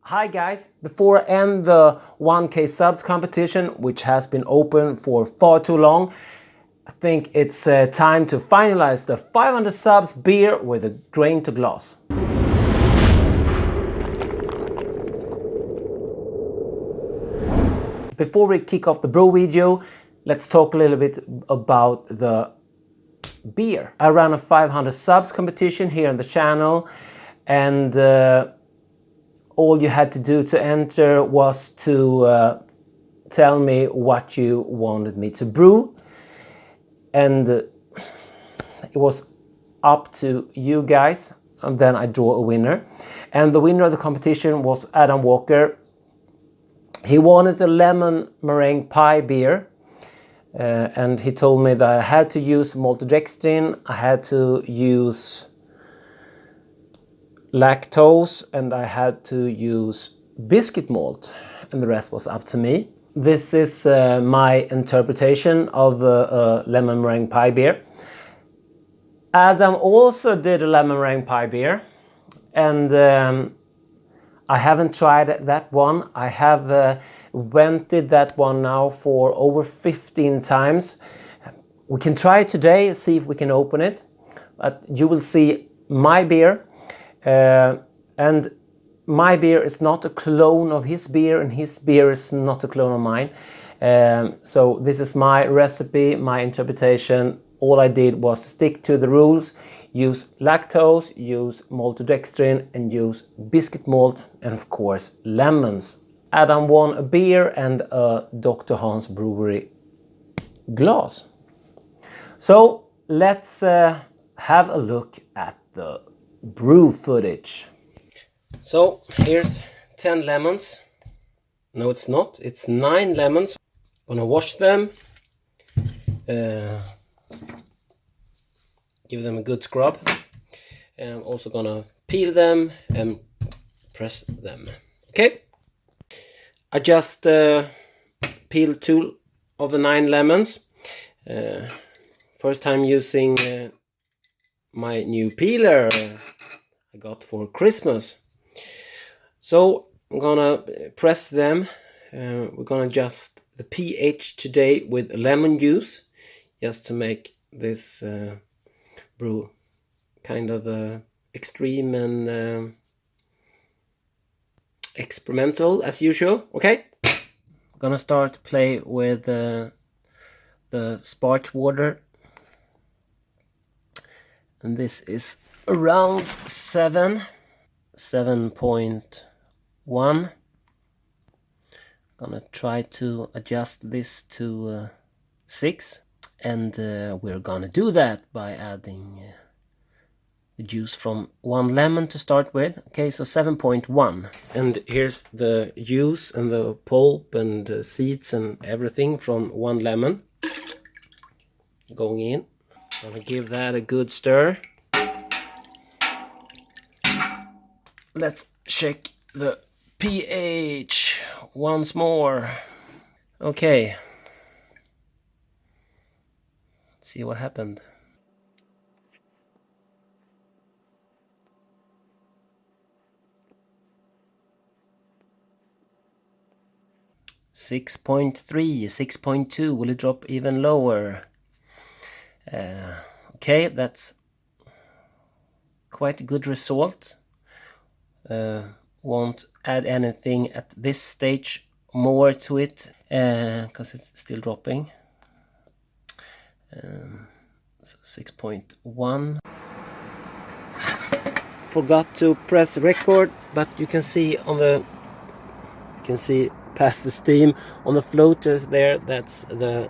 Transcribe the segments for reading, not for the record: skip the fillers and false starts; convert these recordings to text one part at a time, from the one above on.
Hi guys, before I end the 1K subs competition, which has been open for far too long, I think it's time to finalize the 500 subs beer with a grain to glass. Before we kick off the brew video, let's talk a little bit about the beer. I ran a 500 subs competition here on the channel, and all you had to do to enter was to tell me what you wanted me to brew, and it was up to you guys, and then I draw a winner. And the winner of the competition was Adam Walker. He wanted a lemon meringue pie beer, and he told me that I had to use maltodextrin, I had to use lactose, and I had to use biscuit malt, and the rest was up to me. This is my interpretation of a lemon meringue pie beer. Adam also did a lemon meringue pie beer, and I haven't tried that one. I have vented that one now for over 15 times. We can try it today, see if we can open it, but you will see my beer. And my beer is not a clone of his beer, and his beer is not a clone of mine. So this is my recipe, my interpretation. All I did was stick to the rules, use lactose, use maltodextrin, and use biscuit malt, and of course lemons. Adam won a beer and a Dr. Hans Brewery glass. So let's have a look at the brew footage. So here's 10 lemons. No, it's not. It's 9 lemons. Gonna wash them. Give them a good scrub. I'm also gonna peel them and press them. Okay. I just peeled 2 of the 9 lemons. First time using my new peeler I got for Christmas. So I'm gonna press them. We're gonna adjust the pH today with lemon juice, just to make this brew kind of extreme and experimental as usual. Okay, I'm gonna start to play with the sparge water. And this is around 7.1. Gonna try to adjust this to 6, and we're gonna do that by adding the juice from 1 lemon to start with. Okay, so 7.1, and here's the juice and the pulp and the seeds and everything from 1 lemon going in. Gonna give that a good stir. Let's check the pH once more. Okay. Let's see what happened. .3, 6.2. Will it drop even lower? Okay, that's quite a good result. Won't add anything at this stage more to it, because it's still dropping. So 6.1. Forgot to press record, but you can see past the steam on the floaters there. That's the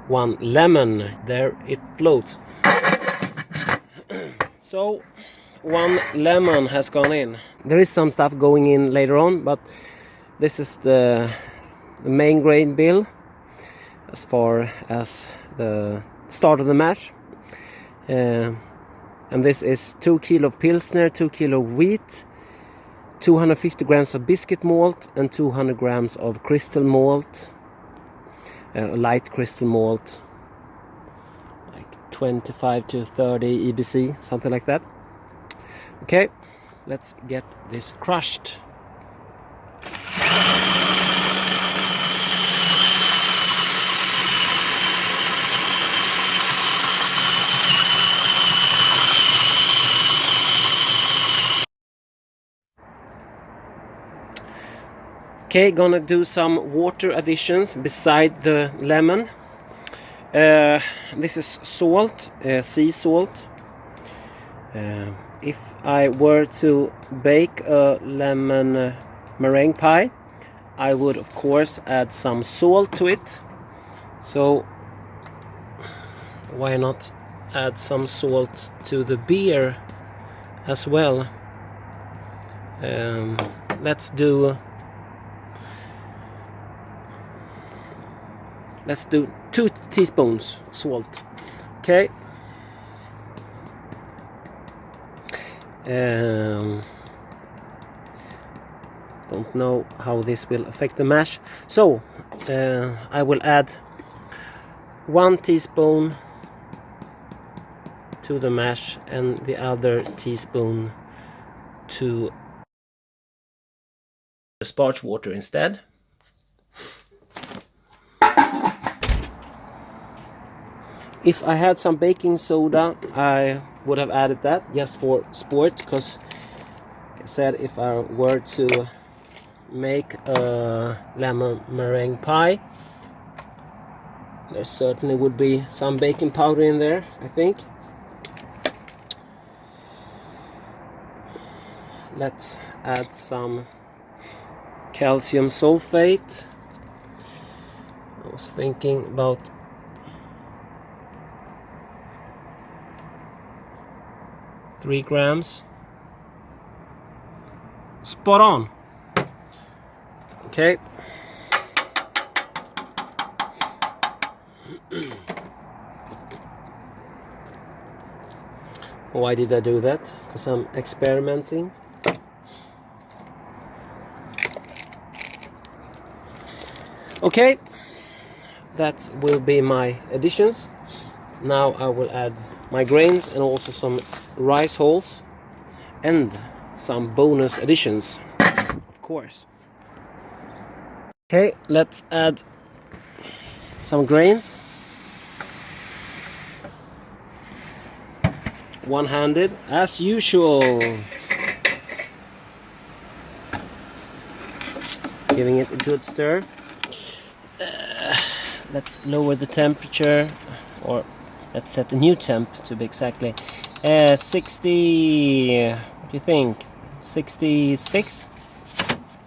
1 lemon. There it floats. So 1 lemon has gone in. There is some stuff going in later on, but this is the main grain bill as far as the start of the mash. And this is 2 kilo of Pilsner, 2 kilo of wheat, 250 grams of biscuit malt, and 200 grams of crystal malt, light crystal malt, like 25 to 30 EBC, something like that. Okay, let's get this crushed. Okay, gonna do some water additions beside the lemon. This is salt, sea salt. If I were to bake a lemon meringue pie, I would of course add some salt to it. So why not add some salt to the beer as well? Let's do 2 teaspoons salt. Okay. Don't know how this will affect the mash, so I will add 1 teaspoon to the mash and the other teaspoon to the sparge water instead. If I had some baking soda, I would have added that just for sport, because like I said, if I were to make a lemon meringue pie, there certainly would be some baking powder in there, I think. Let's add some calcium sulfate. I was thinking about 3 grams. Spot on. Okay. Why did I do that? Because I'm experimenting. Okay, that will be my additions. Now I will add my grains and also some rice hulls and some bonus additions, of course. Okay, let's add some grains. One-handed, as usual. Giving it a good stir. Let's lower the temperature, or let's set a new temp to be exactly 60, what do you think, 66,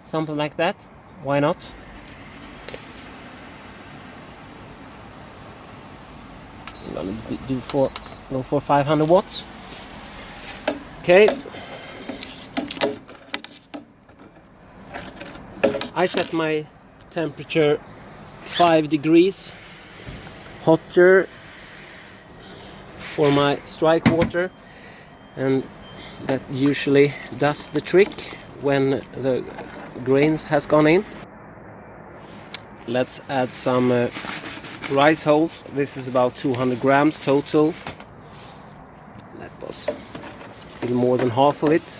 something like that. Why not? I'm gonna go for 500 watts. Okay, I set my temperature 5 degrees hotter for my strike water, and that usually does the trick when the grains has gone in. Let's add some rice hulls. This is about 200 grams total. That was a little more than half of it.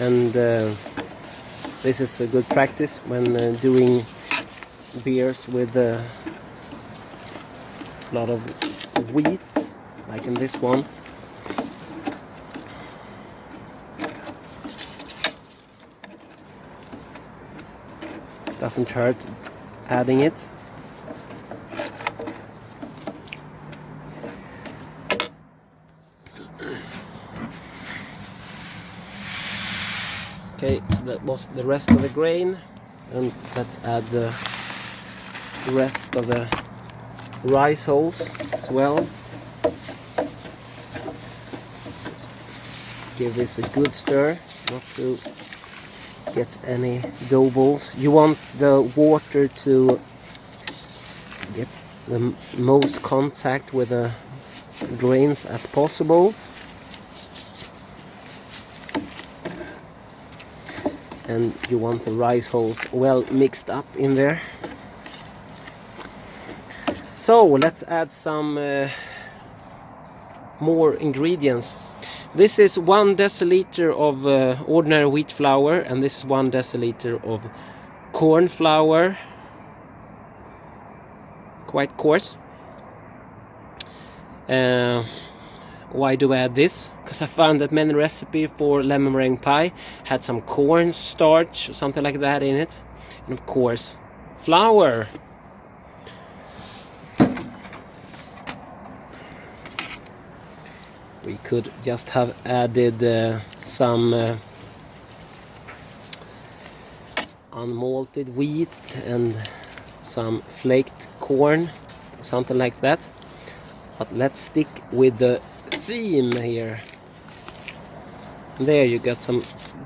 And this is a good practice when doing beers with a lot of wheat, like in this one. Doesn't hurt adding it. Okay, so that was the rest of the grain, and let's add the rest of the rice hulls as well. Just give this a good stir, not to get any dough balls. You want the water to get the most contact with the grains as possible. And you want the rice hulls well mixed up in there. So let's add some more ingredients. This is 1 deciliter of ordinary wheat flour, and this is 1 deciliter of corn flour, quite coarse. 1 Why do I add this? Because I found that many recipes for lemon meringue pie had some corn starch or something like that in it. And of course, flour. We could just have added some unmalted wheat and some flaked corn or something like that. But let's stick with the theme here. There you got some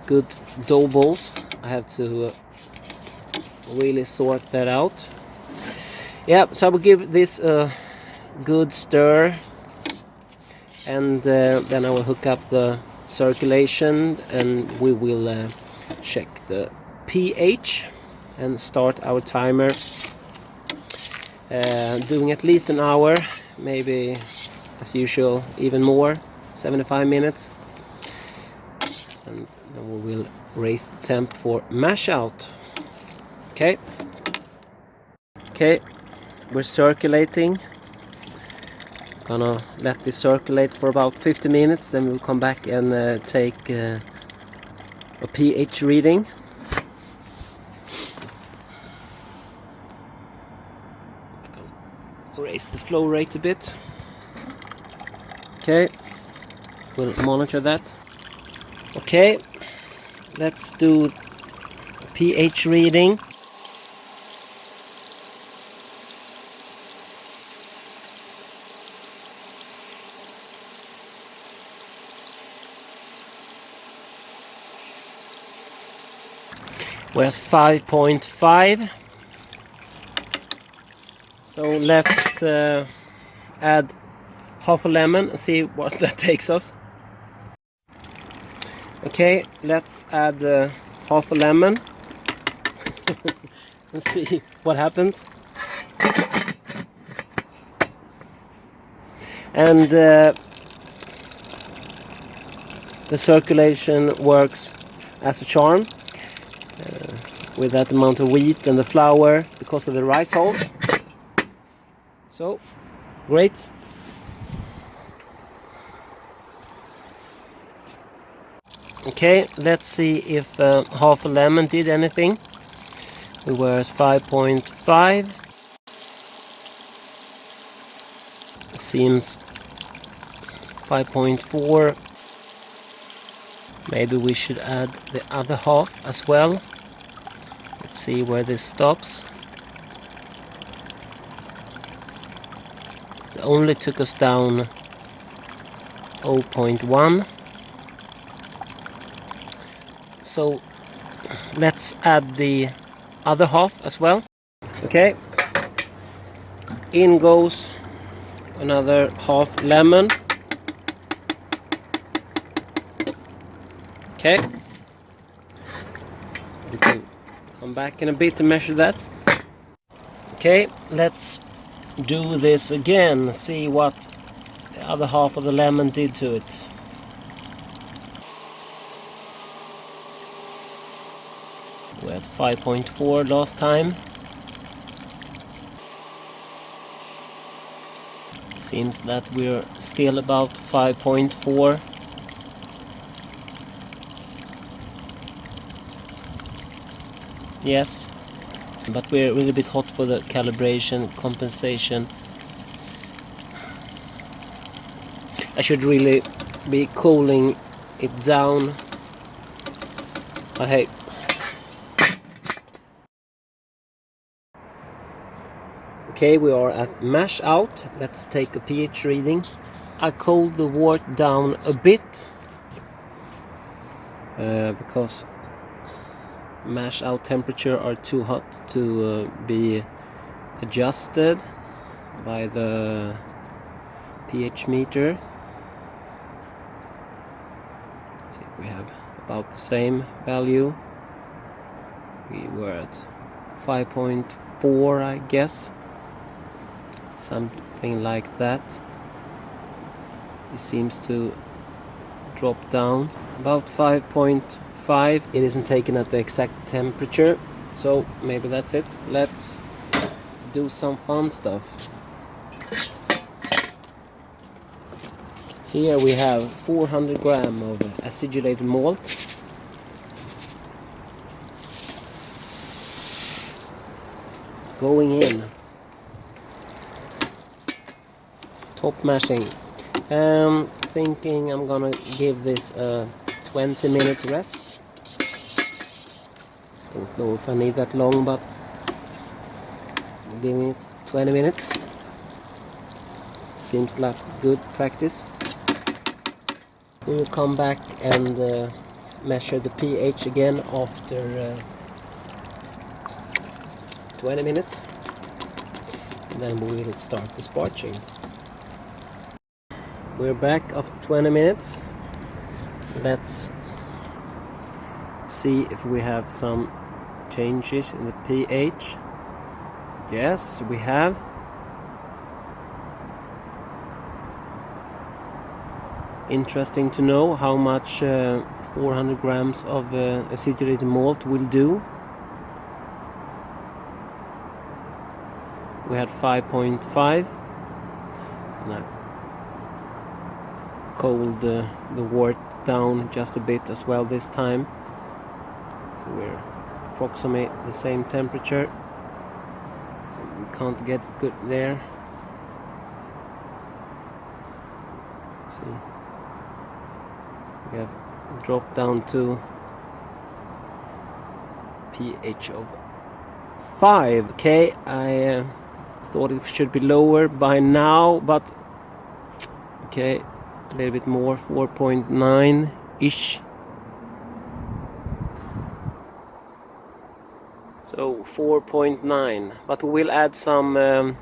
good dough balls. I have to really sort that out. Yeah, so I will give this a good stir, and then I will hook up the circulation, and we will check the pH and start our timer. Doing at least an hour, maybe as usual even more, 75 minutes, and then we will raise the temp for mash out. Okay, we're circulating. Gonna let this circulate for about 50 minutes, then we'll come back and take a pH reading. Raise the flow rate a bit. Okay, we'll monitor that. Okay, let's do pH reading. We're at 5.5. So let's add half a lemon and see what that takes us. Okay, let's add half a lemon and see what happens. And the circulation works as a charm with that amount of wheat and the flour because of the rice hulls. So, great. Okay, let's see if half a lemon did anything. We were at 5.5. Seems 5.4. Maybe we should add the other half as well. Let's see where this stops. It only took us down 0.1. So let's add the other half as well. Okay, in goes another half lemon. Okay, we can come back in a bit to measure that. Okay, let's do this again, see what the other half of the lemon did to it. We're at 5.4 last time. Seems that we're still about 5.4. Yes, but we're a little bit hot for the calibration compensation. I should really be cooling it down, but hey. Okay, we are at mash out. Let's take a pH reading. I cooled the wort down a bit because mash out temperature are too hot to be adjusted by the pH meter. Let's see if we have about the same value. We were at 5.4, I guess, something like that. It seems to drop down about 5.5. It isn't taken at the exact temperature, so maybe that's it. Let's do some fun stuff. Here we have 400 grams of acidulated malt. Going in. Top mashing. Thinking I'm gonna give this a 20-minute rest. Don't know if I need that long, but I'm giving it 20 minutes. Seems like good practice. We will come back and measure the pH again after 20 minutes. And then we will start the sparging. We're back after 20 minutes. Let's see if we have some changes in the pH. Yes, we have. Interesting to know how much 400 grams of acidulated malt will do. We had 5.5, and I cooled the wort down just a bit as well this time. So we're approximately the same temperature. So we can't get good there. Let's see. We have dropped down to pH of 5. Okay, I thought it should be lower by now, but okay, a little bit more, 4.9 ish. So 4.9, but we will add some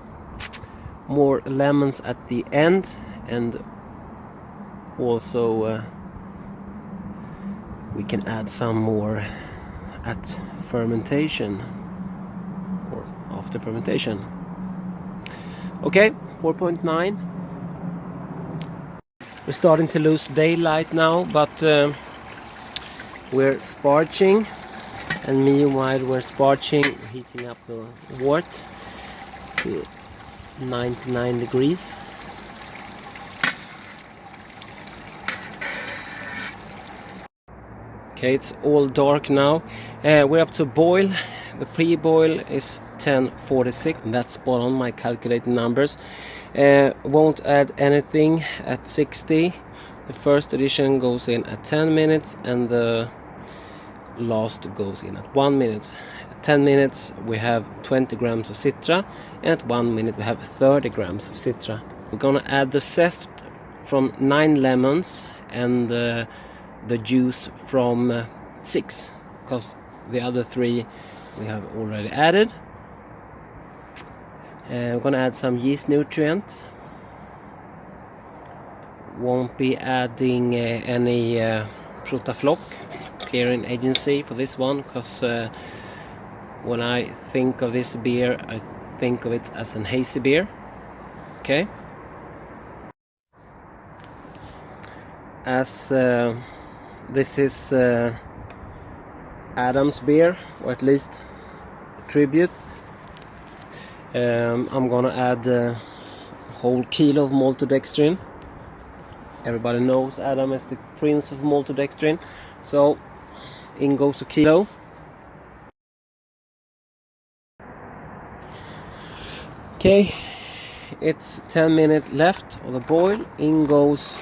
more lemons at the end, and also we can add some more at fermentation or after fermentation. Okay, 4.9. We're starting to lose daylight now, but we're sparging, and meanwhile we're sparging, heating up the wort to 99 degrees. Okay, it's all dark now. We're up to boil. The pre-boil is 10:46. That's spot on my calculated numbers. Won't add anything at 60. The first addition goes in at 10 minutes, and the last goes in at 1 minute. At 10 minutes we have 20 grams of citra, and at 1 minute we have 30 grams of citra. We're gonna add the zest from 9 lemons and the juice from 6, because the other 3 we have already added. We're gonna add some yeast nutrient. Won't be adding any Protafloc clearing agency for this one, because when I think of this beer I think of it as an hazy beer. Okay, as this is Adam's beer, or at least a tribute, I'm gonna add a whole kilo of maltodextrin. Everybody knows Adam is the prince of maltodextrin, so in goes a kilo. Okay, it's 10 minutes left of the boil. In goes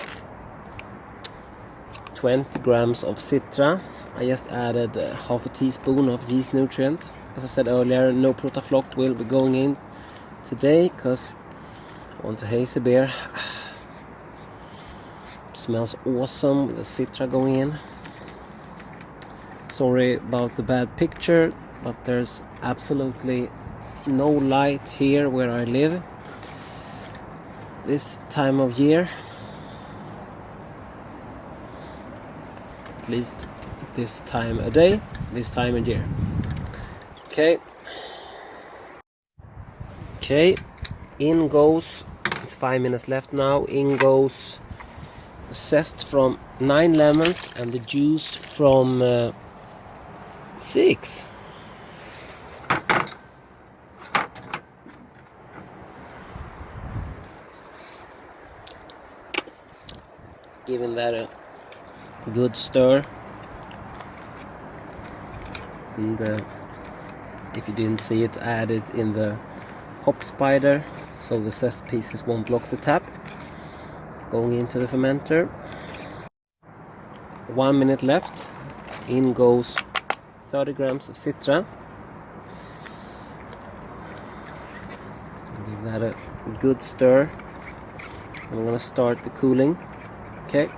20 grams of citra. I just added half a teaspoon of yeast nutrient. As I said earlier, no Protafloc will be going in today, because I want a hazy beer. Smells awesome with the citra going in. Sorry about the bad picture, but there's absolutely no light here where I live this time of year, at least this time of day, this time of year. Okay, in goes, it's 5 minutes left now, in goes zest from 9 lemons and the juice from 6. giving that a good stir. And if you didn't see it, I added in the hop spider so the zest pieces won't block the tap. Going into the fermenter. 1 minute left. In goes 30 grams of citra. Give that a good stir. I'm gonna start the cooling. Okay.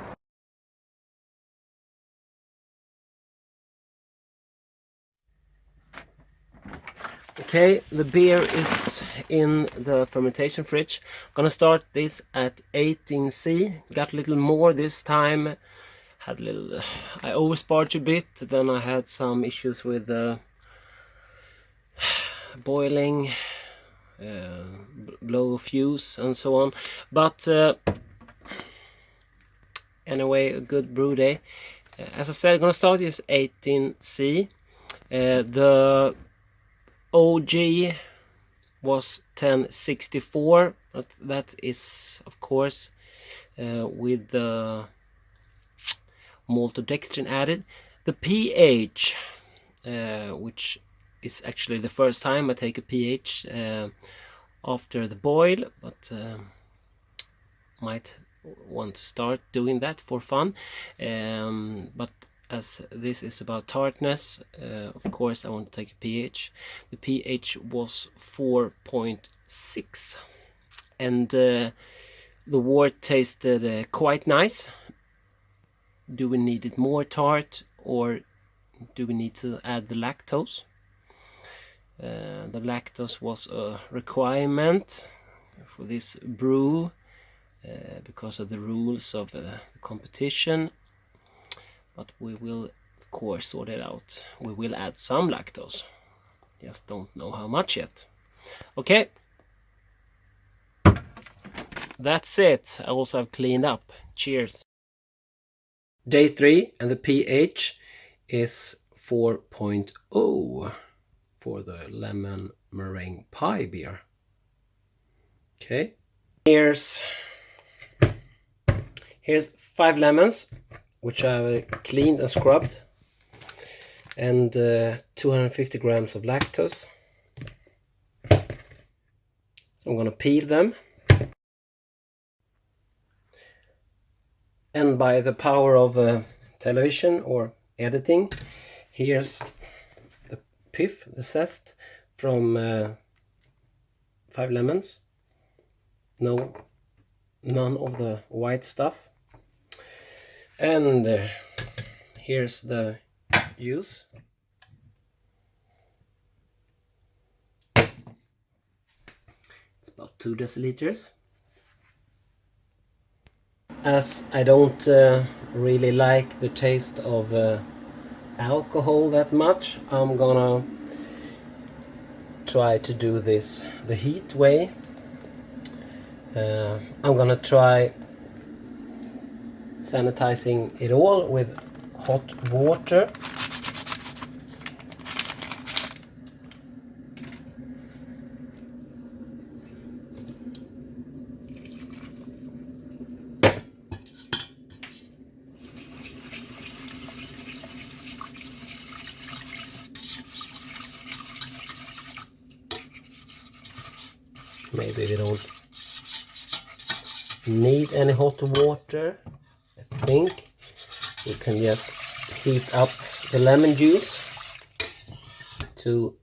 Okay, the beer is in the fermentation fridge. Gonna start this at 18C. Got a little more this time. Had a little, I oversparged a bit. Then I had some issues with boiling, blow fuse, and so on. But anyway, a good brew day. As I said, I'm gonna start this 18C. The OG was 1064, but that is of course with the maltodextrin added. The pH, which is actually the first time I take a pH after the boil, but might want to start doing that for fun. But as this is about tartness, of course I want to take a pH. The pH was 4.6, and the wort tasted quite nice. Do we need it more tart, or do we need to add the lactose? The lactose was a requirement for this brew because of the rules of the competition. But we will, of course, sort it out. We will add some lactose. Just don't know how much yet. Okay. That's it. I also have cleaned up. Cheers. Day 3, and the pH is 4.0 for the lemon meringue pie beer. Okay. Here's 5 lemons, which I've cleaned and scrubbed, and 250 grams of lactose. So I'm gonna peel them, and by the power of television or editing, here's the pith, the zest from 5 lemons. None of the white stuff. And here's the juice. It's about 2 deciliters. As I don't really like the taste of alcohol that much, I'm gonna try to do this the heat way. I'm gonna try sanitizing it all with hot water. Maybe we don't need any hot water. I think we can just heat up the lemon juice to,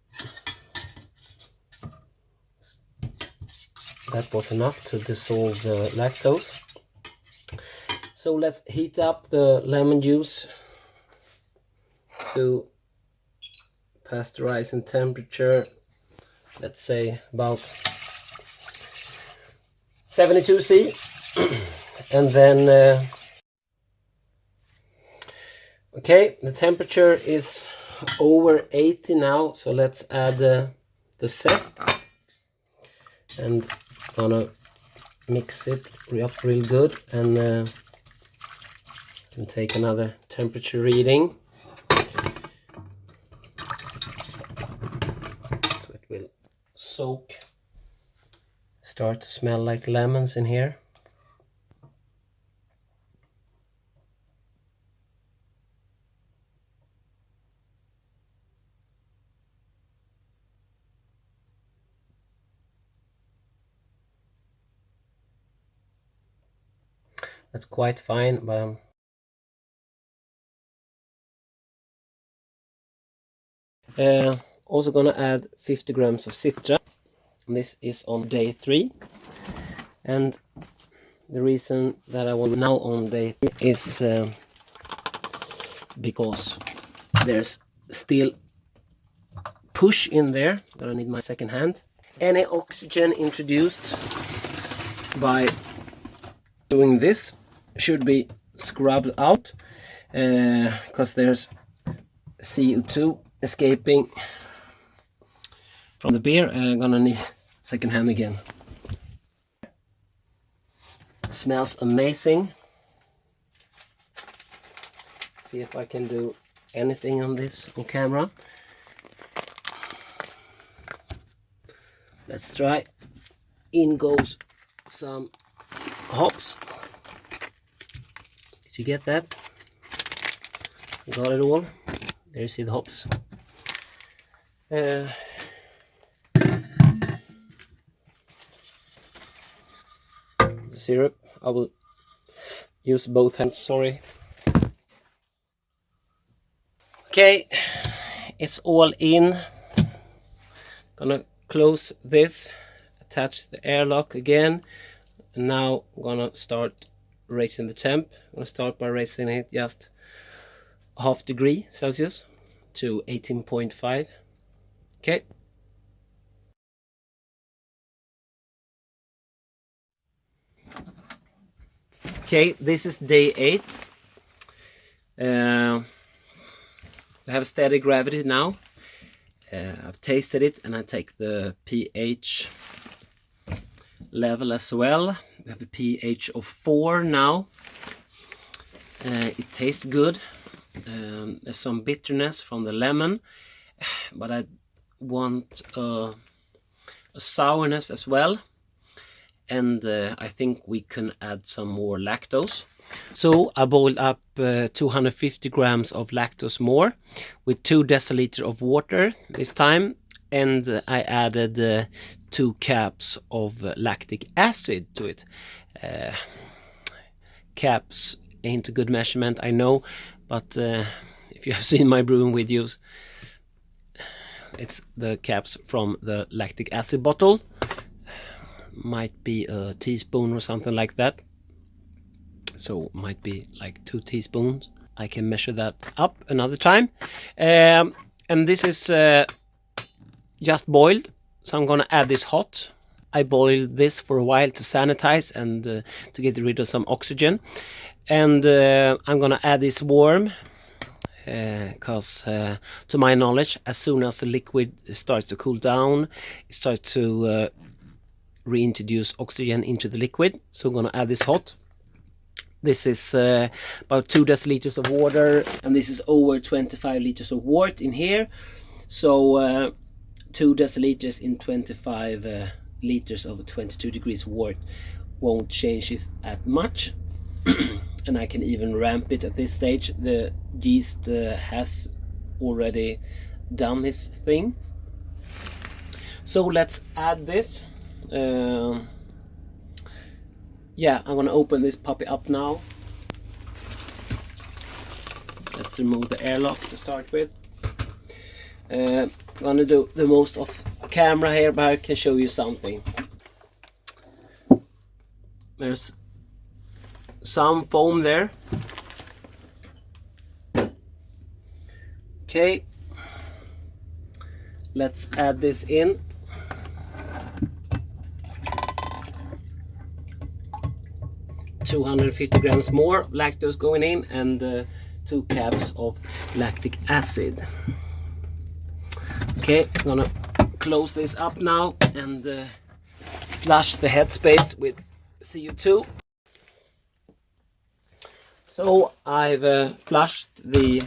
that was enough to dissolve the lactose. So let's heat up the lemon juice to pasteurizing temperature, let's say about 72°C. And then okay, the temperature is over 80 now, so let's add the zest, and gonna mix it up real good, and can take another temperature reading, so it will soak, start to smell like lemons in here. That's quite fine, but I'm also gonna add 50 grams of citra. This is on day 3, and the reason that I want now on day 3 is because there's still push in there, but I need my second hand. Any oxygen introduced by doing this should be scrubbed out, because there's CO2 escaping from the beer. I'm gonna need second hand again. Smells amazing. See if I can do anything on this on camera. Let's try. In goes some hops. Did you get that? Got it all. There you see the hops. The syrup, I will use both hands, sorry. Okay, it's all in. Gonna close this, attach the airlock again, and now I'm gonna start raising the temp. I'm gonna start by raising it just half degree Celsius to 18.5. Okay. Okay, this is day 8. I have a steady gravity now. I've tasted it, and I take the pH level as well. We have a pH of 4 now. It tastes good. There's some bitterness from the lemon, but I want a sourness as well, and I think we can add some more lactose. So I boiled up 250 grams of lactose more with 2 deciliters of water this time, and I added 2 caps of lactic acid to it. Caps ain't a good measurement, I know, but if you have seen my brewing videos, it's the caps from the lactic acid bottle. Might be a teaspoon or something like that. So might be like 2 teaspoons. I can measure that up another time. And this is just boiled, so I'm gonna add this hot. I boiled this for a while to sanitize and to get rid of some oxygen. And I'm gonna add this warm, because to my knowledge, as soon as the liquid starts to cool down, it starts to reintroduce oxygen into the liquid. So I'm gonna add this hot. This is about 2 deciliters of water, and this is over 25 liters of wort in here. So 2 deciliters in 25 liters of 22 degrees wort won't change it that much. And I can even ramp it at this stage. The yeast has already done this thing. So let's add this. Yeah, I'm gonna open this puppy up now. Let's remove the airlock to start with. I'm gonna do the most of camera here, but I can show you something. There's some foam there. Okay, let's add this in. $250 grams more lactose going in, and 2 caps of lactic acid. Okay, I'm gonna close this up now and flush the headspace with CO2. So I've flushed the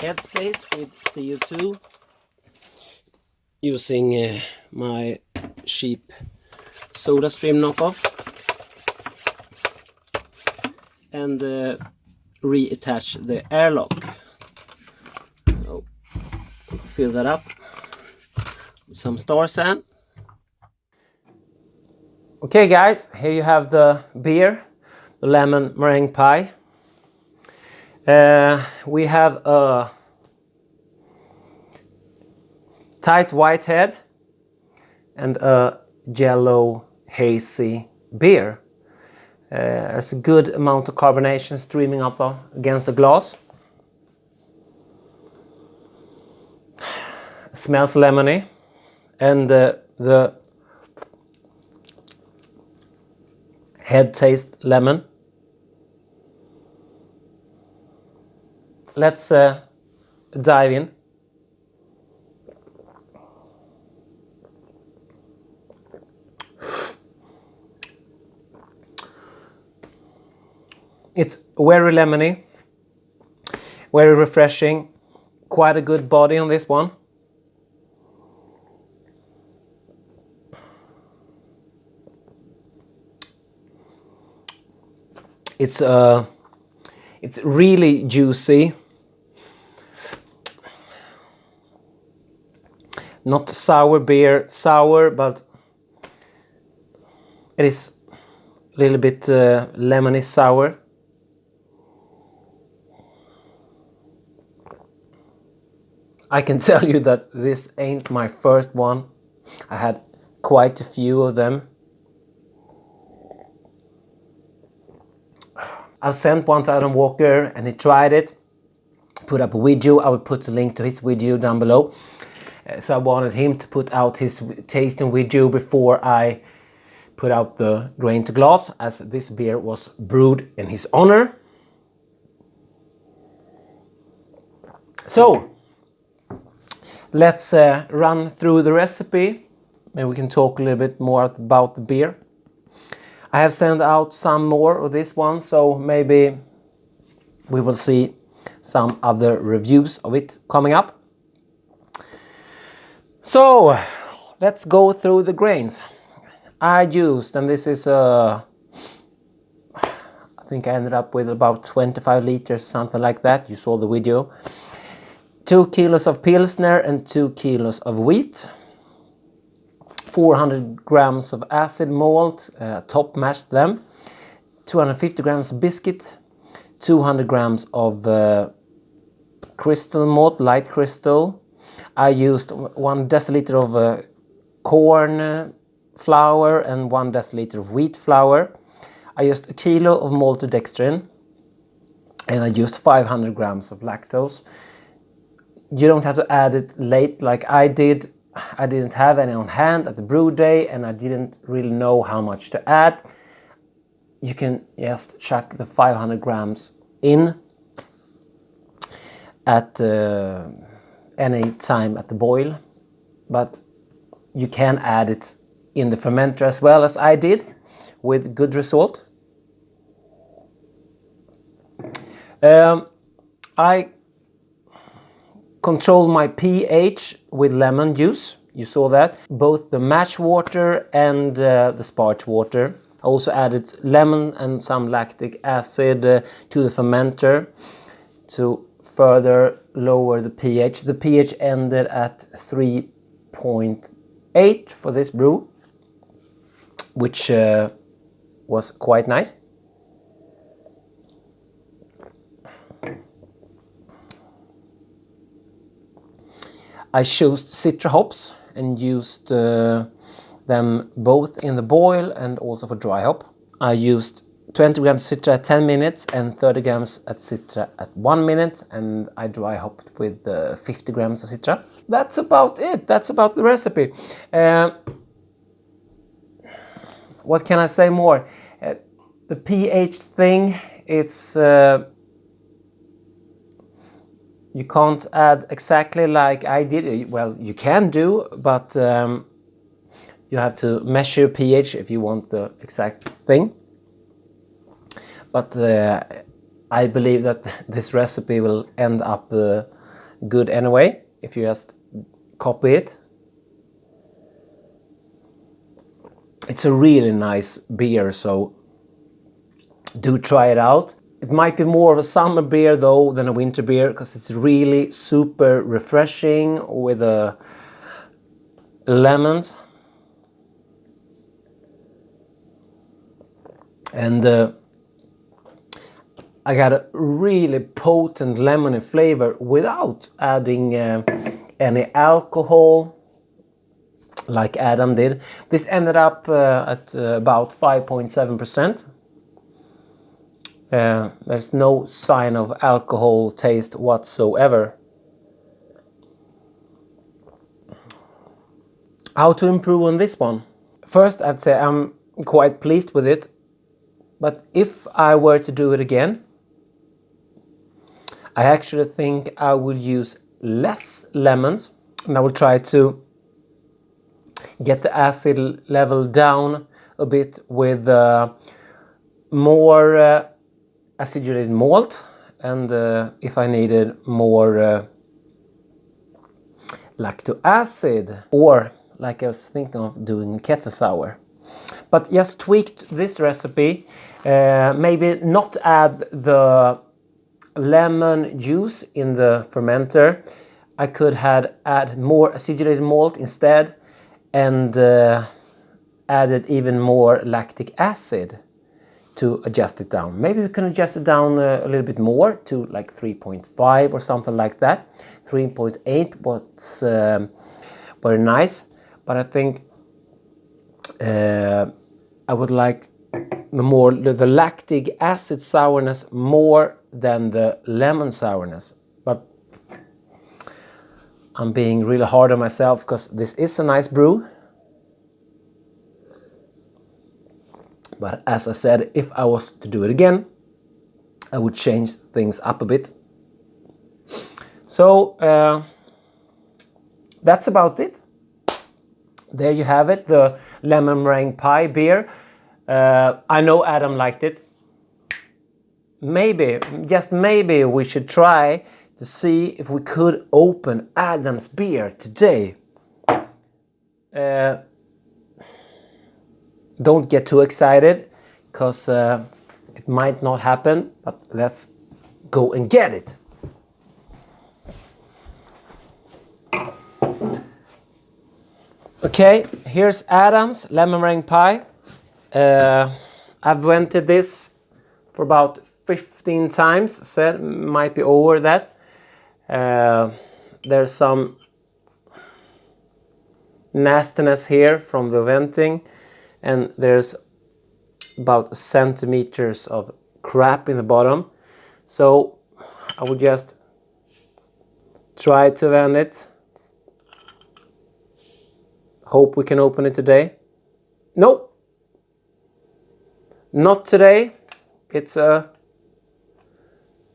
headspace with CO2 using my cheap soda stream knockoff, and reattach the airlock. So fill that up with some star sand. Okay guys, here you have the beer. the lemon meringue pie. We have a tight white head and a yellow hazy beer. There's a good amount of carbonation streaming up against the glass. Smells lemony, and the head tastes lemon. Let's dive in. It's very lemony, very refreshing, quite a good body on this one. It's really juicy, not sour beer, sour, but it is a little bit lemony sour. I can tell you that this ain't my first one. I had quite a few of them. I sent one to Adam Walker and he tried it, put up a video. I will put a link to his video down below. So I wanted him to put out his tasting video before I put out the grain to glass, as this beer was brewed in his honor. So let's run through the recipe. Maybe we can talk a little bit more about the beer. I have sent out some more of this one, so maybe we will see some other reviews of it coming up. So let's go through the grains. I used, and this is I think I ended up with about 25 liters, something like that. You saw the video. 2 kilos of Pilsner and 2 kilos of wheat. 400 grams of acid malt, top mashed them. 250 grams of biscuit. 200 grams of crystal malt, light crystal. I used 1 deciliter of corn flour and 1 deciliter of wheat flour. I used a kilo of maltodextrin, and I used 500 grams of lactose. You don't have to add it late like I did. I didn't have any on hand at the brew day and I didn't really know how much to add. You can just chuck the 500 grams in at any time at the boil, but you can add it in the fermenter as well, as I did, with good result. I control my pH with lemon juice. You saw that. Both the match water and the sparge water. I also added lemon and some lactic acid to the fermenter to further lower the pH. The pH ended at 3.8 for this brew, which was quite nice. I chose Citra hops and used them both in the boil and also for dry hop. I used 20 grams Citra at 10 minutes and 30 grams at Citra at 1 minute, and I dry hopped with 50 grams of Citra. That's about it. That's about the recipe. What can I say more? The pH thing, it's you can't add exactly like I did. Well, you can do, but you have to measure pH if you want the exact thing. But I believe that this recipe will end up good anyway, if you just copy it. It's a really nice beer, so do try it out. It might be more of a summer beer though than a winter beer, because it's really super refreshing with lemons. And I got a really potent lemony flavor without adding any alcohol like Adam did. This ended up at about 5.7%. There's no sign of alcohol taste whatsoever. How to improve on this one? First, I'd say I'm quite pleased with it, but if I were to do it again, I actually think I will use less lemons, and I will try to get the acid level down a bit with more acidulated malt, and if I needed more lactic acid, or like I was thinking of doing kettle sour. But just tweaked this recipe, maybe not add the lemon juice in the fermenter. I could have add more acidulated malt instead, and added even more lactic acid to adjust it down. Maybe we can adjust it down a little bit more to like 3.5 or something like that. 3.8 was very nice, but I think I would like the lactic acid sourness more than the lemon sourness. But I'm being really hard on myself because this is a nice brew. But as I said, if I was to do it again, I would change things up a bit. So that's about it. There you have it, the lemon meringue pie beer. I know Adam liked it. Maybe, just maybe, we should try to see if we could open Adam's beer today. Don't get too excited, because it might not happen, but let's go and get it. Okay, here's Adam's lemon meringue pie. I've vented this for about 15 times, said might be over that. There's some nastiness here from the venting, and there's about centimeters of crap in the bottom. So I would just try to vent it. Hope we can open it today. Nope, not today. It's a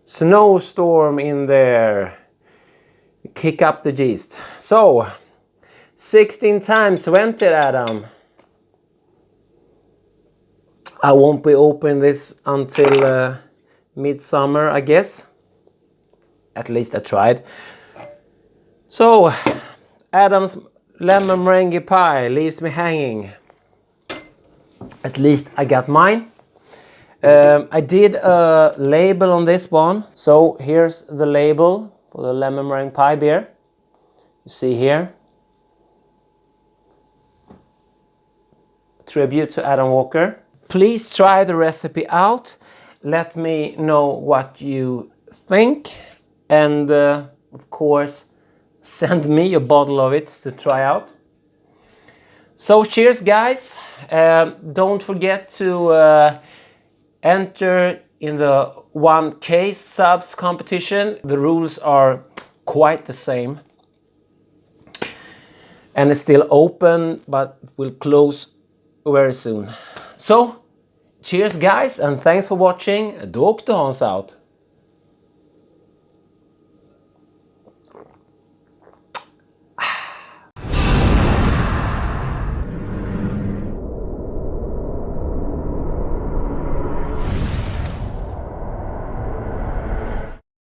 snowstorm in there. Kick up the yeast. So 16 times vented, Adam. I won't be opening this until midsummer, I guess. At least I tried. So Adam's lemon meringue pie leaves me hanging. At least I got mine. I did a label on this one. So here's the label for the lemon meringue pie beer. You see here. Tribute to Adam Walker. Please try the recipe out. Let me know what you think. And of course, send me a bottle of it to try out. So cheers, guys. Don't forget to enter in the 1K subs competition. The rules are quite the same. And it's still open, but will close very soon. So, cheers guys, and thanks for watching. Dr. Hans out.